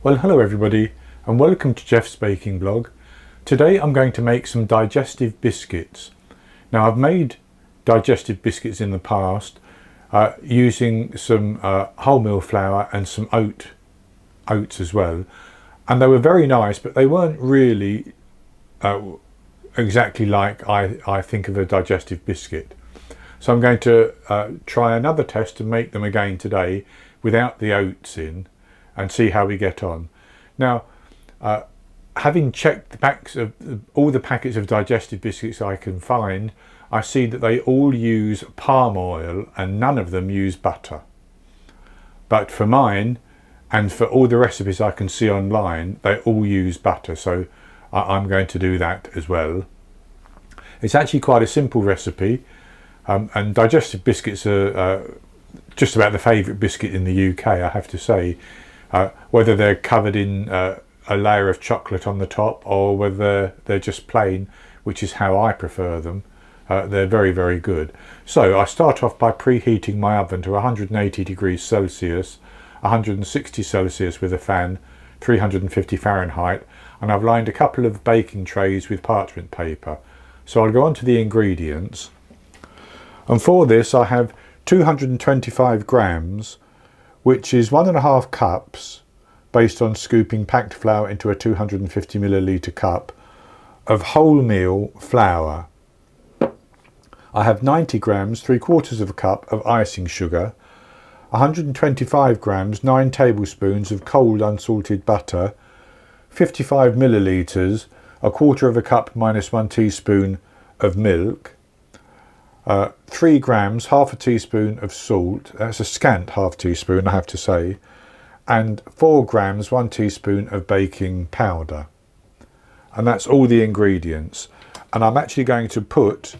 Well, hello everybody and welcome to Jeff's Baking Blog. Today I'm going to make some digestive biscuits. Now I've made digestive biscuits in the past using some wholemeal flour and some oats as well, and they were very nice, but they weren't really exactly like I think of a digestive biscuit. So I'm going to try another test and make them again today without the oats in, and see how we get on. Now, having checked the packs of all the packets of digestive biscuits I can find, I see that they all use palm oil and none of them use butter. But for mine, and for all the recipes I can see online, they all use butter, so I'm going to do that as well. It's actually quite a simple recipe, and digestive biscuits are just about the favourite biscuit in the UK, I have to say. Whether they're covered in a layer of chocolate on the top or whether they're just plain, which is how I prefer them, they're very, very good. So I start off by preheating my oven to 180 degrees Celsius, 160 Celsius with a fan, 350 Fahrenheit, and I've lined a couple of baking trays with parchment paper. So I'll go on to the ingredients, and for this I have 225 grams, which is 1.5 cups, based on scooping packed flour into a 250 milliliter cup, of wholemeal flour. I have 90 grams, 3/4 of a cup of icing sugar, 125 grams, 9 tablespoons of cold unsalted butter, 55 milliliters, 1/4 of a cup minus 1 teaspoon of milk, 3 grams, 1/2 teaspoon of salt, that's a scant 1/2 teaspoon I have to say, and 4 grams, 1 teaspoon of baking powder. And that's all the ingredients. And I'm actually going to put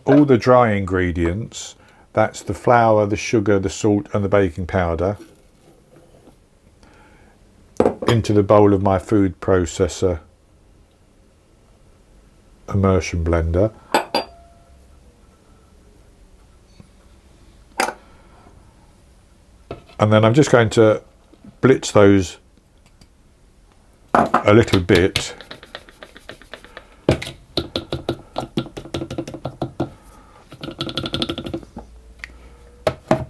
all the dry ingredients, that's the flour, the sugar, the salt and the baking powder, into the bowl of my food processor immersion blender. And then I'm just going to blitz those a little bit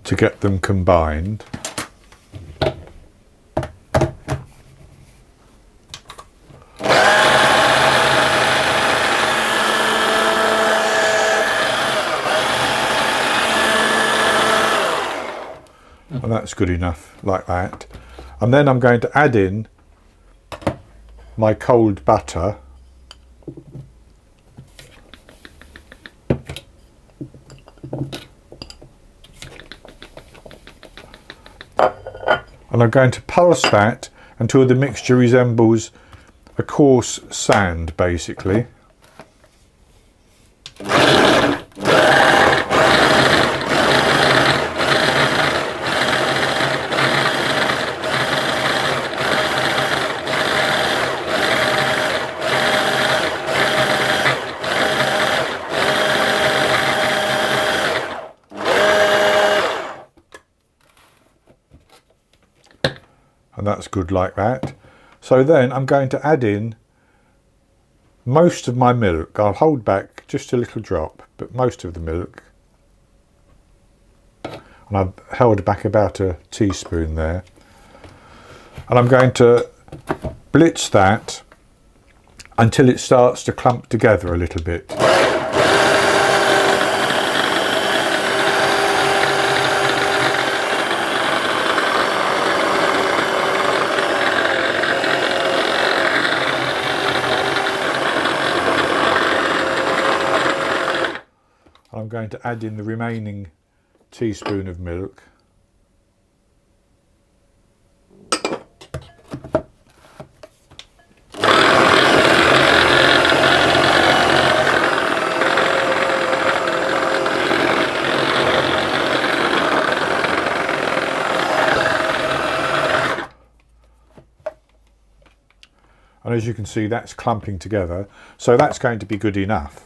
to get them combined. And that's good enough like that. And then I'm going to add in my cold butter, and I'm going to pulse that until the mixture resembles a coarse sand, basically. And that's good like that. So then I'm going to add in most of my milk. I'll hold back just a little drop, but most of the milk. And I've held back about a teaspoon there. And I'm going to blitz that until it starts to clump together a little bit. I'm going to add in the remaining teaspoon of milk. And as you can see, that's clumping together, so that's going to be good enough.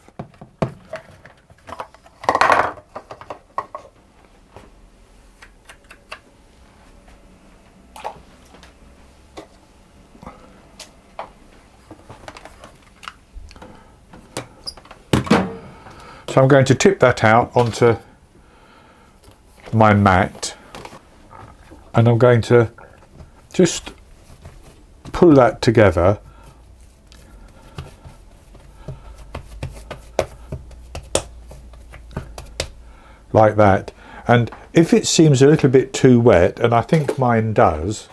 So I'm going to tip that out onto my mat, and I'm going to just pull that together like that. And if it seems a little bit too wet, and I think mine does,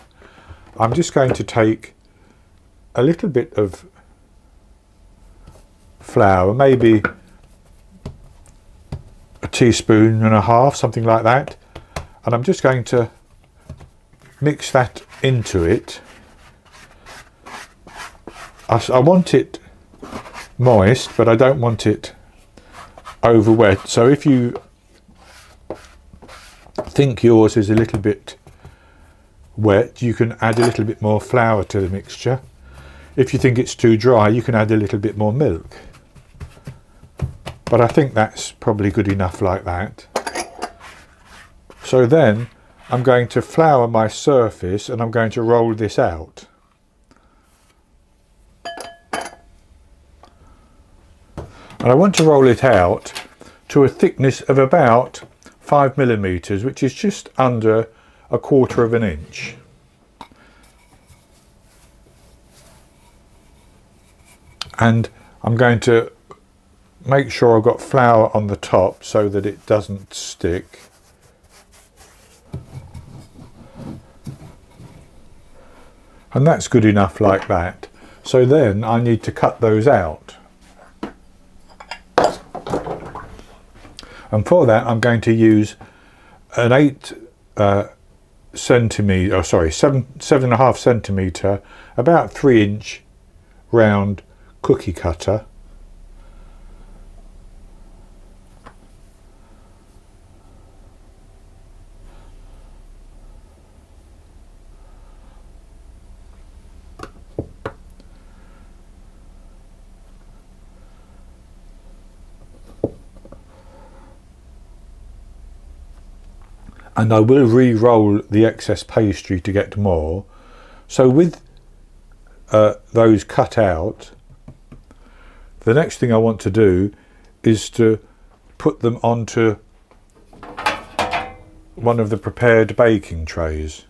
I'm just going to take a little bit of flour, maybe a teaspoon and a half, something like that, and I'm just going to mix that into it. I want it moist, but I don't want it over wet. So if you think yours is a little bit wet, you can add a little bit more flour to the mixture. If you think it's too dry, you can add a little bit more milk. But I think that's probably good enough like that. So then I'm going to flour my surface, and I'm going to roll this out. And I want to roll it out to a thickness of about 5 millimeters, which is just under 1/4 of an inch. And I'm going to make sure I've got flour on the top so that it doesn't stick. And that's good enough like that. So then I need to cut those out. And for that I'm going to use an 7.5 centimetre, about 3-inch round cookie cutter. And I will re-roll the excess pastry to get more. So with those cut out, the next thing I want to do is to put them onto one of the prepared baking trays.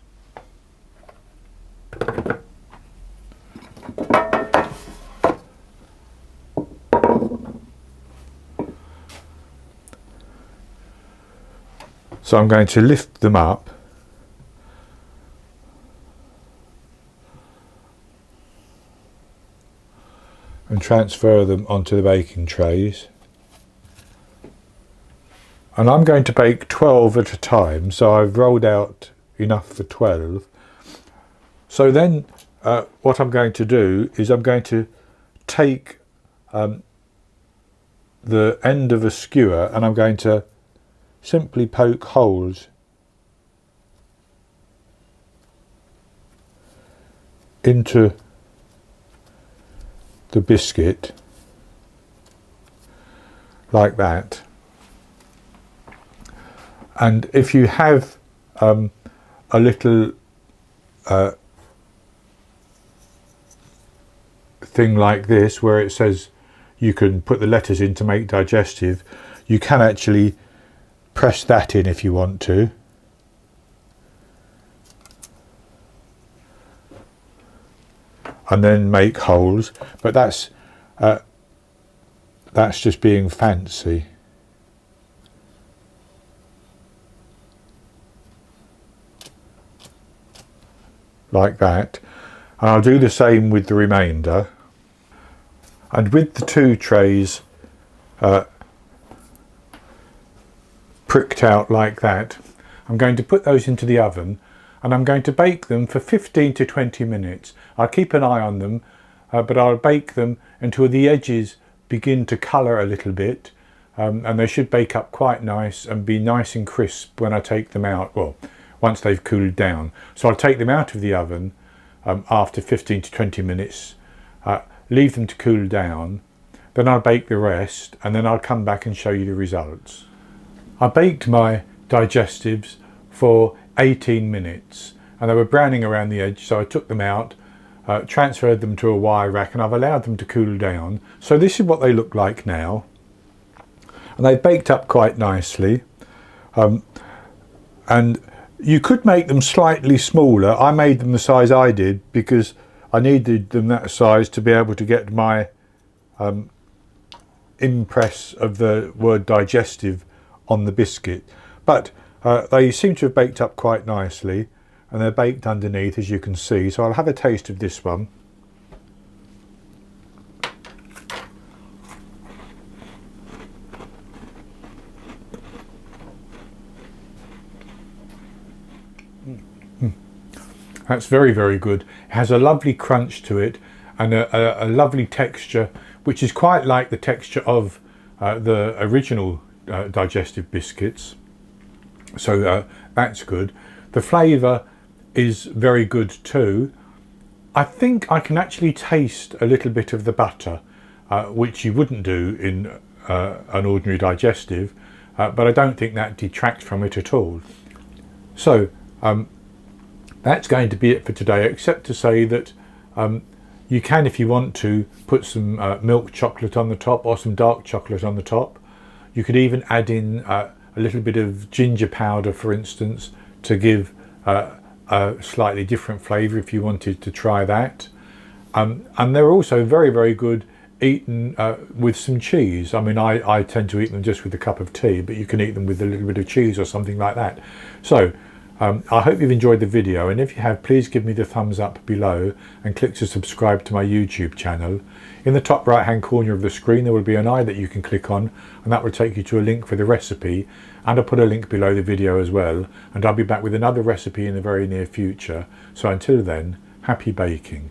So I'm going to lift them up and transfer them onto the baking trays. And I'm going to bake 12 at a time, so I've rolled out enough for 12. So then what I'm going to do is I'm going to take the end of a skewer, and I'm going to simply poke holes into the biscuit like that. And if you have a little thing like this where it says you can put the letters in to make digestive, you can actually press that in if you want to. And then make holes, but that's just being fancy. Like that. And I'll do the same with the remainder. And with the 2 trays pricked out like that, I'm going to put those into the oven, and I'm going to bake them for 15 to 20 minutes. I'll keep an eye on them, but I'll bake them until the edges begin to colour a little bit, and they should bake up quite nice and be nice and crisp when I take them out, well, once they've cooled down. So I'll take them out of the oven after 15 to 20 minutes, leave them to cool down, then I'll bake the rest, and then I'll come back and show you the results. I baked my digestives for 18 minutes, and they were browning around the edge, so I took them out, transferred them to a wire rack, and I've allowed them to cool down. So this is what they look like now. and they've baked up quite nicely. And you could make them slightly smaller. I made them the size I did because I needed them that size to be able to get my impress of the word digestive on the biscuit. But they seem to have baked up quite nicely, and they're baked underneath, as you can see. So I'll have a taste of this one. That's very, very good. It has a lovely crunch to it and a lovely texture, which is quite like the texture of the original digestive biscuits. So that's good. The flavour is very good too. I think I can actually taste a little bit of the butter, which you wouldn't do in an ordinary digestive, but I don't think that detracts from it at all. So that's going to be it for today, except to say that you can, if you want to, put some milk chocolate on the top or some dark chocolate on the top. You could even add in a little bit of ginger powder, for instance, to give a slightly different flavour if you wanted to try that. And they're also very, very good eaten with some cheese. I mean, I tend to eat them just with a cup of tea, but you can eat them with a little bit of cheese or something like that. So I hope you've enjoyed the video, and if you have, please give me the thumbs up below and click to subscribe to my YouTube channel. In the top right hand corner of the screen there will be an eye that you can click on, and that will take you to a link for the recipe, and I'll put a link below the video as well, and I'll be back with another recipe in the very near future. So until then, happy baking.